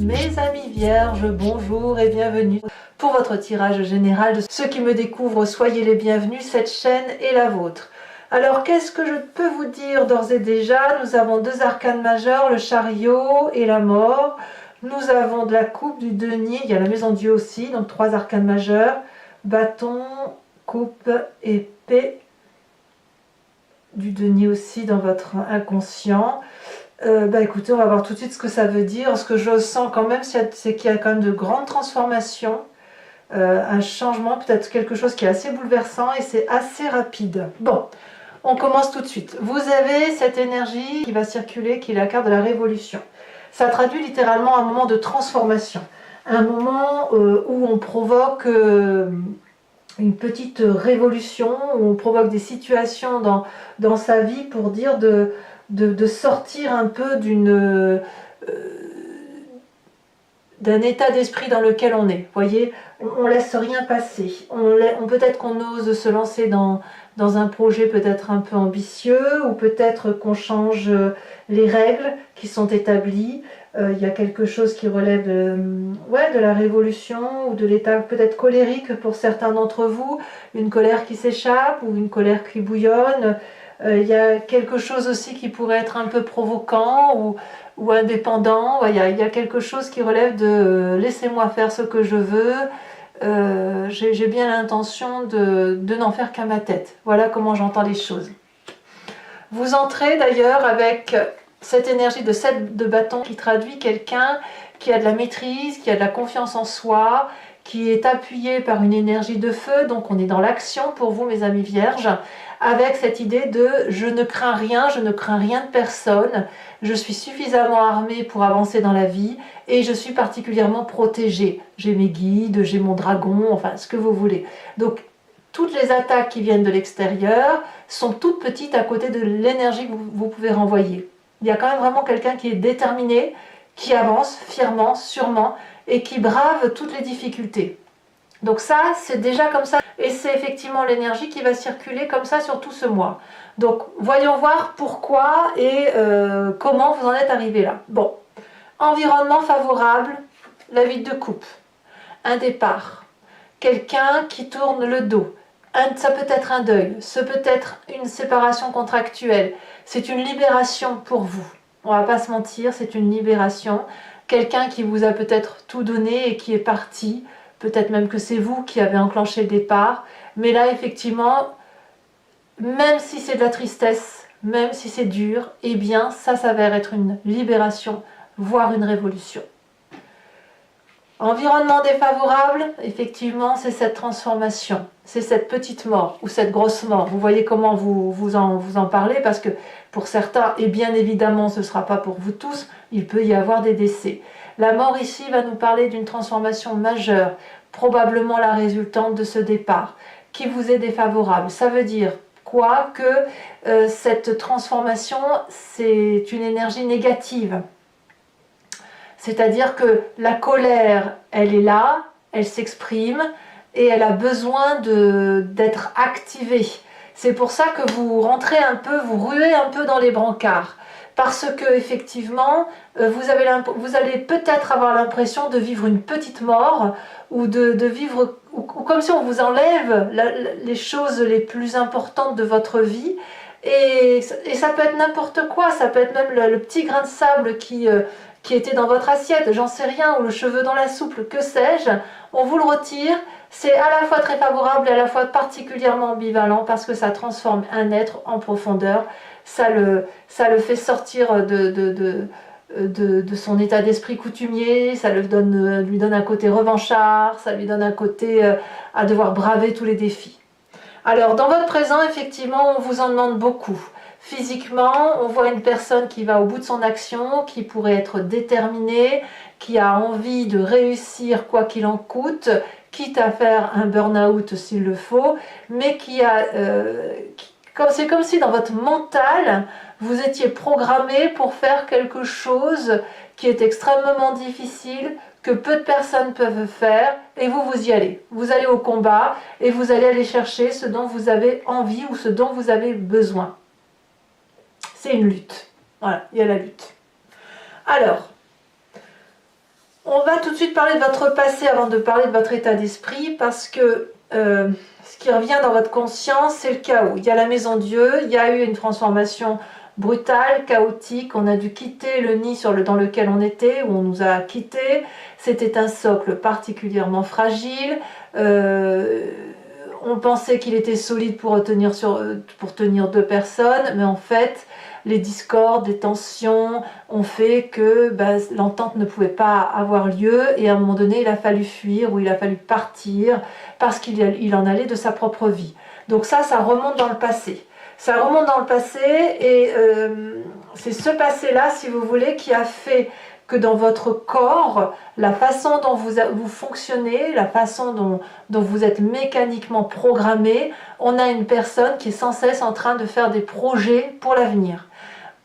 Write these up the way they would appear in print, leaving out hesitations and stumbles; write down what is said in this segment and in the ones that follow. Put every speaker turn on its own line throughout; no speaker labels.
Mes amis vierges, bonjour et bienvenue pour votre tirage général. De ceux qui me découvrent, soyez les bienvenus, cette chaîne est la vôtre. Alors qu'est-ce que je peux vous dire d'ores et déjà? Nous avons deux arcanes majeurs, le chariot et la mort. Nous avons de la coupe, du denier, il y a la maison Dieu aussi, donc trois arcanes majeurs, bâton, coupe, épée, du denier aussi dans votre inconscient. Écoutez, on va voir tout de suite ce que ça veut dire. Ce que je sens quand même, c'est qu'il y a quand même de grandes transformations, un changement, peut-être quelque chose qui est assez bouleversant et c'est assez rapide. Bon, on commence tout de suite. Vous avez cette énergie qui va circuler, qui est la carte de la révolution. Ça traduit littéralement un moment de transformation, un moment où on provoque une petite révolution, où on provoque des situations dans sa vie pour dire de sortir un peu d'un état d'esprit dans lequel on est. Vous voyez, on laisse rien passer. Peut-être qu'on ose se lancer dans un projet peut-être un peu ambitieux, ou peut-être qu'on change les règles qui sont établies. Il y a quelque chose qui relève de la révolution, ou de l'état peut-être colérique pour certains d'entre vous, une colère qui s'échappe, ou une colère qui bouillonne. Il y a quelque chose aussi qui pourrait être un peu provoquant ou indépendant. Il y a quelque chose qui relève de laissez-moi faire ce que je veux. J'ai bien l'intention de n'en faire qu'à ma tête. Voilà comment j'entends les choses. Vous entrez d'ailleurs avec cette énergie de 7 de bâton qui traduit quelqu'un qui a de la maîtrise, qui a de la confiance en soi, qui est appuyé par une énergie de feu. Donc on est dans l'action pour vous, mes amis vierges, avec cette idée de je ne crains rien de personne, je suis suffisamment armée pour avancer dans la vie et je suis particulièrement protégée. J'ai mes guides, j'ai mon dragon, enfin ce que vous voulez. Donc toutes les attaques qui viennent de l'extérieur sont toutes petites à côté de l'énergie que vous pouvez renvoyer. Il y a quand même vraiment quelqu'un qui est déterminé, qui avance fièrement, sûrement, et qui brave toutes les difficultés. Donc ça, c'est déjà comme ça, et c'est effectivement l'énergie qui va circuler comme ça sur tout ce mois. Donc voyons voir pourquoi et comment vous en êtes arrivé là. Bon, environnement favorable, la vide de coupe, un départ, quelqu'un qui tourne le dos, ça peut être un deuil, ça peut être une séparation contractuelle, c'est une libération pour vous. On va pas se mentir, c'est une libération. Quelqu'un qui vous a peut-être tout donné et qui est parti, peut-être même que c'est vous qui avez enclenché le départ, mais là effectivement, même si c'est de la tristesse, même si c'est dur, eh bien ça s'avère être une libération, voire une révolution. Environnement défavorable, effectivement, c'est cette transformation, c'est cette petite mort ou cette grosse mort. Vous voyez comment vous en parlez, parce que pour certains, et bien évidemment ce ne sera pas pour vous tous, il peut y avoir des décès. La mort ici va nous parler d'une transformation majeure, probablement la résultante de ce départ, qui vous est défavorable. Ça veut dire quoi? Que cette transformation, c'est une énergie négative. C'est-à-dire que la colère, elle est là, elle s'exprime et elle a besoin d'être activée. C'est pour ça que vous rentrez un peu, vous ruez un peu dans les brancards. Parce que effectivement, vous allez peut-être avoir l'impression de vivre une petite mort, ou de vivre ou comme si on vous enlève les choses les plus importantes de votre vie. Et ça peut être n'importe quoi, ça peut être même le petit grain de sable qui était dans votre assiette, j'en sais rien, ou le cheveu dans la soupe, que sais-je, on vous le retire. C'est à la fois très favorable et à la fois particulièrement ambivalent, parce que ça transforme un être en profondeur, ça le fait sortir de son état d'esprit coutumier, ça lui donne un côté revanchard, ça lui donne un côté à devoir braver tous les défis. Alors dans votre présent, effectivement, on vous en demande beaucoup. Physiquement, on voit une personne qui va au bout de son action, qui pourrait être déterminée, qui a envie de réussir quoi qu'il en coûte, quitte à faire un burn-out s'il le faut, mais c'est comme si dans votre mental, vous étiez programmé pour faire quelque chose qui est extrêmement difficile, que peu de personnes peuvent faire, et vous y allez. Vous allez au combat, et vous allez aller chercher ce dont vous avez envie ou ce dont vous avez besoin. C'est une lutte. Voilà, il y a la lutte. Alors, On va tout de suite parler de votre passé avant de parler de votre état d'esprit, parce que ce qui revient dans votre conscience, c'est le chaos. Il y a la maison Dieu, il y a eu une transformation brutale, chaotique, on a dû quitter le nid dans lequel on était, où on nous a quittés. C'était un socle particulièrement fragile. On pensait qu'il était solide pour tenir deux personnes, mais en fait, les discordes, les tensions ont fait que l'entente ne pouvait pas avoir lieu, et à un moment donné, il a fallu fuir, ou il a fallu partir, parce qu'il en allait de sa propre vie. Donc ça remonte dans le passé. Ça remonte dans le passé, et c'est ce passé-là, si vous voulez, qui a fait que dans votre corps, la façon dont vous fonctionnez, la façon dont vous êtes mécaniquement programmé, on a une personne qui est sans cesse en train de faire des projets pour l'avenir.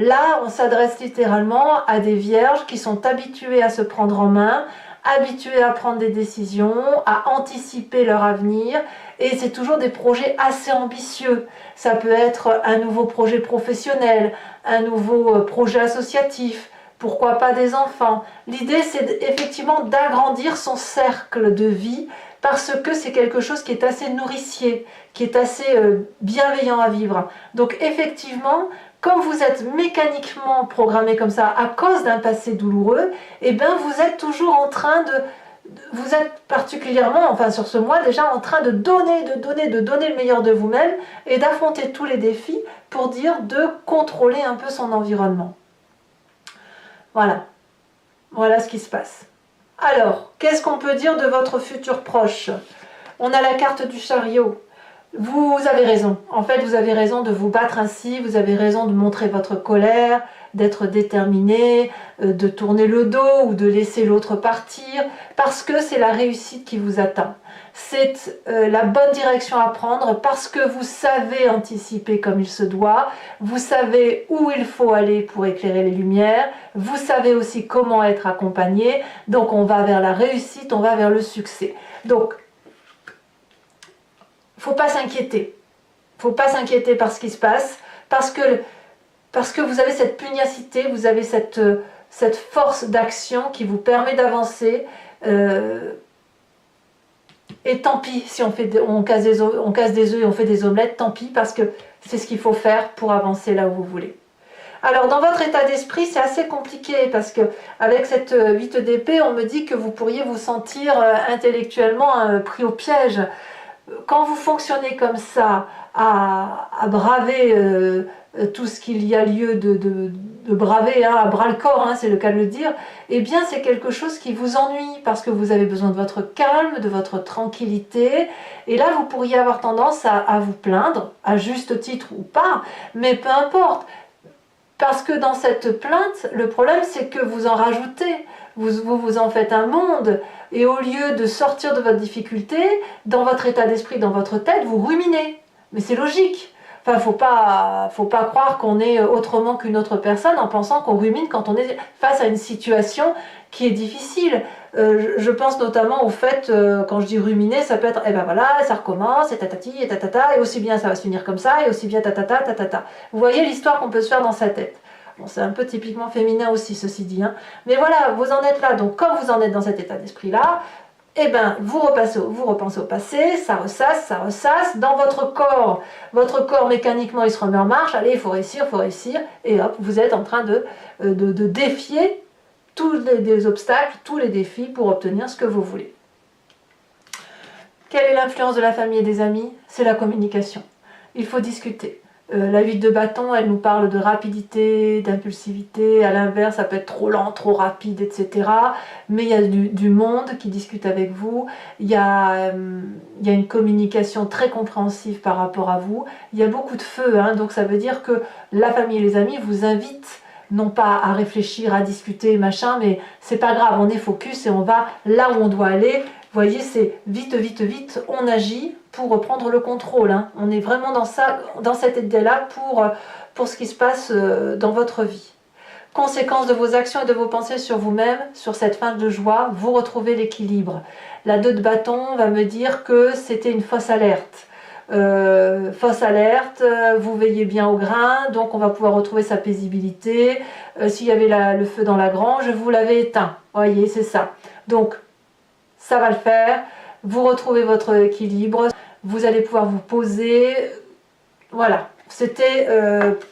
Là, on s'adresse littéralement à des vierges qui sont habituées à se prendre en main, habituées à prendre des décisions, à anticiper leur avenir, et c'est toujours des projets assez ambitieux. Ça peut être un nouveau projet professionnel, un nouveau projet associatif, pourquoi pas des enfants. L'idée, c'est effectivement d'agrandir son cercle de vie, parce que c'est quelque chose qui est assez nourricier, qui est assez bienveillant à vivre. Donc effectivement, comme vous êtes mécaniquement programmé comme ça à cause d'un passé douloureux, eh bien vous êtes toujours en train vous êtes particulièrement, enfin sur ce mois déjà, en train de donner le meilleur de vous-même, et d'affronter tous les défis pour dire de contrôler un peu son environnement. Voilà. Voilà ce qui se passe. Alors, qu'est-ce qu'on peut dire de votre futur proche? On a la carte du chariot. Vous avez raison. En fait, vous avez raison de vous battre ainsi, vous avez raison de montrer votre colère, d'être déterminé, de tourner le dos ou de laisser l'autre partir, parce que c'est la réussite qui vous attend. C'est la bonne direction à prendre, parce que vous savez anticiper comme il se doit, vous savez où il faut aller pour éclairer les lumières, vous savez aussi comment être accompagné, donc on va vers la réussite, on va vers le succès. Donc, faut pas s'inquiéter. Faut pas s'inquiéter par ce qui se passe, parce que vous avez cette pugnacité, vous avez cette force d'action qui vous permet d'avancer. Et tant pis si on casse des œufs et on fait des omelettes, tant pis, parce que c'est ce qu'il faut faire pour avancer là où vous voulez. Alors dans votre état d'esprit, c'est assez compliqué, parce que avec cette 8 d'épée, on me dit que vous pourriez vous sentir intellectuellement pris au piège. Quand vous fonctionnez comme ça, à braver tout ce qu'il y a lieu de braver, à bras le corps, c'est le cas de le dire, eh bien c'est quelque chose qui vous ennuie, parce que vous avez besoin de votre calme, de votre tranquillité, et là vous pourriez avoir tendance à vous plaindre, à juste titre ou pas, mais peu importe, parce que dans cette plainte, le problème c'est que vous en rajoutez, vous en faites un monde, et au lieu de sortir de votre difficulté, dans votre état d'esprit, dans votre tête, vous ruminez. Mais c'est logique. Enfin, faut pas croire qu'on est autrement qu'une autre personne en pensant qu'on rumine quand on est face à une situation qui est difficile. Je pense notamment au fait, quand je dis ruminer, ça peut être, eh ben voilà, ça recommence, et tatati, et tatata, et aussi bien ça va se finir comme ça, et aussi bien tatata, tatata. Vous voyez l'histoire qu'on peut se faire dans sa tête. Bon, c'est un peu typiquement féminin aussi, ceci dit. Mais voilà, vous en êtes là. Donc, comme vous en êtes dans cet état d'esprit-là, eh ben, vous repensez au passé, ça ressasse. Dans votre corps mécaniquement, il se remet en marche. Allez, il faut réussir. Et hop, vous êtes en train de défier tous les obstacles, tous les défis pour obtenir ce que vous voulez. Quelle est l'influence de la famille et des amis? C'est la communication. Il faut discuter. La 8 de bâton, elle nous parle de rapidité, d'impulsivité. À l'inverse, ça peut être trop lent, trop rapide, etc. Mais il y a du monde qui discute avec vous. Il y a une communication très compréhensive par rapport à vous. Il y a beaucoup de feu, donc ça veut dire que la famille et les amis vous invitent non pas à réfléchir, à discuter, machin, mais c'est pas grave, on est focus et on va là où on doit aller. Vous voyez, c'est vite, on agit pour reprendre le contrôle. On est vraiment dans cette idée-là pour ce qui se passe dans votre vie. Conséquence de vos actions et de vos pensées sur vous-même, sur cette fin de joie, vous retrouvez l'équilibre. La 2 de bâton va me dire que c'était une fausse alerte. Vous veillez bien au grain, donc on va pouvoir retrouver sa paisibilité. S'il y avait le feu dans la grange, vous l'avez éteint. Voyez, c'est ça. Donc, ça va le faire. Vous retrouvez votre équilibre. Vous allez pouvoir vous poser. Voilà. C'était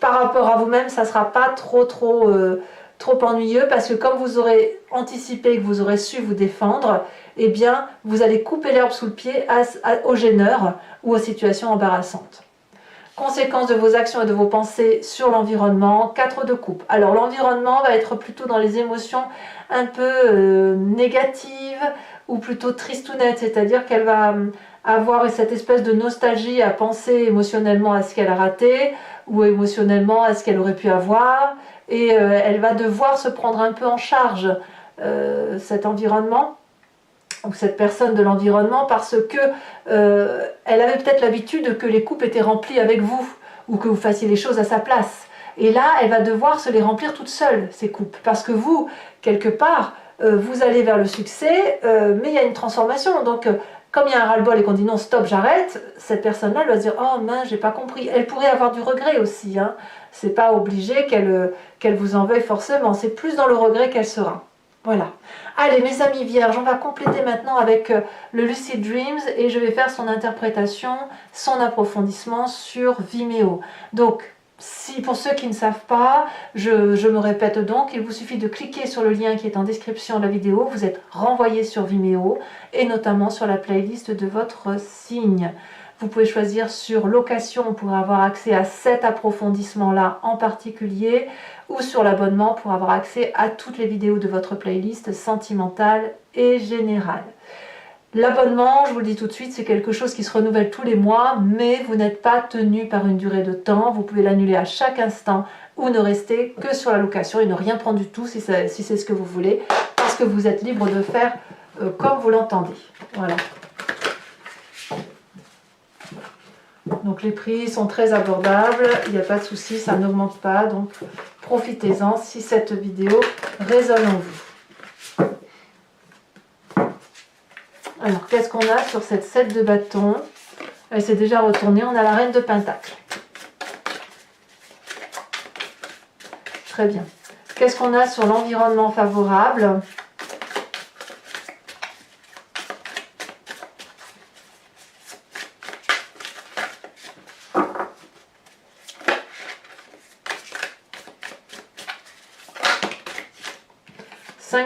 par rapport à vous-même, ça ne sera pas trop ennuyeux parce que comme vous aurez anticipé, que vous aurez su vous défendre, eh bien, vous allez couper l'herbe sous le pied aux gêneurs ou aux situations embarrassantes. Conséquences de vos actions et de vos pensées sur l'environnement, 4 de coupe. Alors l'environnement va être plutôt dans les émotions un peu négatives ou plutôt tristounettes, c'est-à-dire qu'elle va avoir cette espèce de nostalgie à penser émotionnellement à ce qu'elle a raté ou émotionnellement à ce qu'elle aurait pu avoir, et elle va devoir se prendre un peu en charge cet environnement ou cette personne de l'environnement parce que elle avait peut-être l'habitude que les coupes étaient remplies avec vous ou que vous fassiez les choses à sa place. Et là, elle va devoir se les remplir toute seule, ces coupes. Parce que vous, quelque part, vous allez vers le succès, mais il y a une transformation. Donc, comme il y a un ras-le-bol et qu'on dit non, stop, j'arrête, cette personne-là, elle va se dire oh mince, j'ai pas compris. Elle pourrait avoir du regret aussi. Hein. C'est pas obligé qu'elle vous en veuille forcément. C'est plus dans le regret qu'elle sera. Voilà. Allez, mes amis vierges, on va compléter maintenant avec le Lucid Dreams et je vais faire son interprétation, son approfondissement sur Vimeo. Donc, pour ceux qui ne savent pas, je me répète donc, il vous suffit de cliquer sur le lien qui est en description de la vidéo, vous êtes renvoyé sur Vimeo et notamment sur la playlist de votre signe. Vous pouvez choisir sur location pour avoir accès à cet approfondissement-là en particulier ou sur l'abonnement pour avoir accès à toutes les vidéos de votre playlist sentimentale et générale. L'abonnement, je vous le dis tout de suite, c'est quelque chose qui se renouvelle tous les mois, mais vous n'êtes pas tenu par une durée de temps. Vous pouvez l'annuler à chaque instant ou ne rester que sur la location et ne rien prendre du tout si c'est ce que vous voulez, parce que vous êtes libre de faire comme vous l'entendez. Voilà. Donc les prix sont très abordables, il n'y a pas de souci, ça n'augmente pas, donc profitez-en si cette vidéo résonne en vous. Alors qu'est-ce qu'on a sur cette 7 de bâton? Elle s'est déjà retournée, on a la reine de pentacle. Très bien. Qu'est-ce qu'on a sur l'environnement favorable?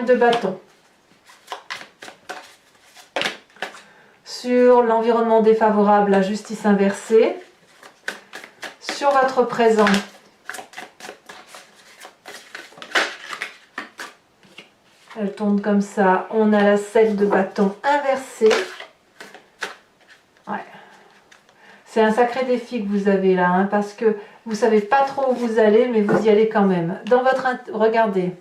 De bâton. Sur l'environnement défavorable, la justice inversée. Sur votre présent, elle tombe comme ça, on a la 7 de bâton inversée. Ouais. C'est un sacré défi que vous avez là, hein, parce que vous ne savez pas trop où vous allez, mais vous y allez quand même. Dans votre... Regardez,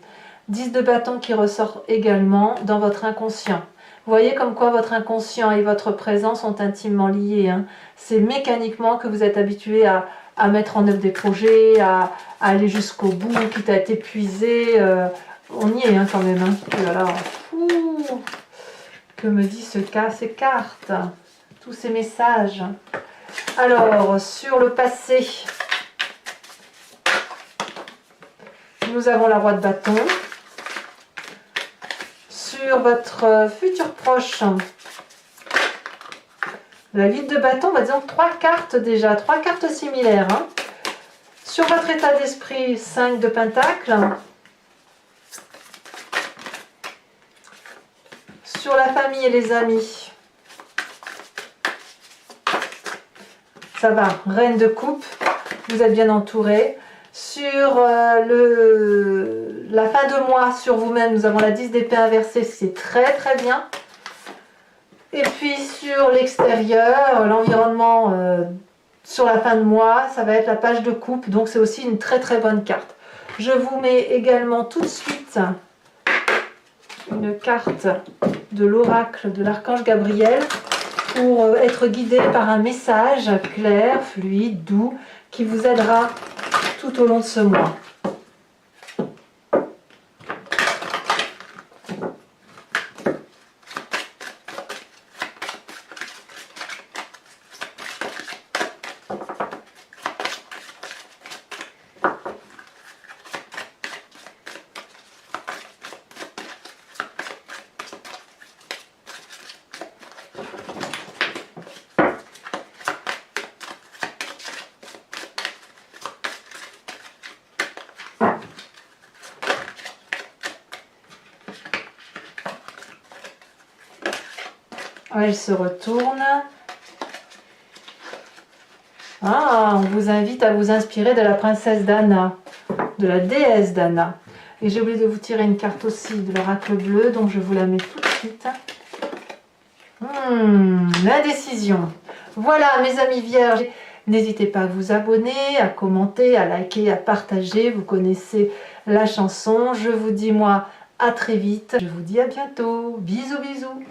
10 de bâton qui ressort également dans votre inconscient. Vous voyez comme quoi votre inconscient et votre présent sont intimement liés. Hein. C'est mécaniquement que vous êtes habitué à mettre en œuvre des projets, à aller jusqu'au bout, quitte à être épuisé. On y est hein, quand même. Hein. Et voilà. Que me dit ces cartes? Tous ces messages. Alors, sur le passé, nous avons la roi de bâton. Sur votre futur proche, la 8 de bâton, on va dire 3 cartes déjà, 3 cartes similaires. Hein. Sur votre état d'esprit, 5 de pentacle. Sur la famille et les amis, ça va, reine de coupe, vous êtes bien entouré. Sur la fin de mois, sur vous-même, nous avons la 10 d'épée inversée, c'est très bien. Et puis sur l'extérieur, l'environnement sur la fin de mois, ça va être la page de coupe, donc c'est aussi une très bonne carte. Je vous mets également tout de suite une carte de l'oracle de l'archange Gabriel pour être guidé par un message clair, fluide, doux, qui vous aidera tout au long de ce mois. Elle se retourne. Ah, on vous invite à vous inspirer de la princesse Dana, de la déesse Dana. Et j'ai oublié de vous tirer une carte aussi de l'oracle bleu, donc je vous la mets tout de suite. L'indécision. Voilà, mes amis vierges, n'hésitez pas à vous abonner, à commenter, à liker, à partager. Vous connaissez la chanson. Je vous dis moi à très vite. Je vous dis à bientôt. Bisous, bisous.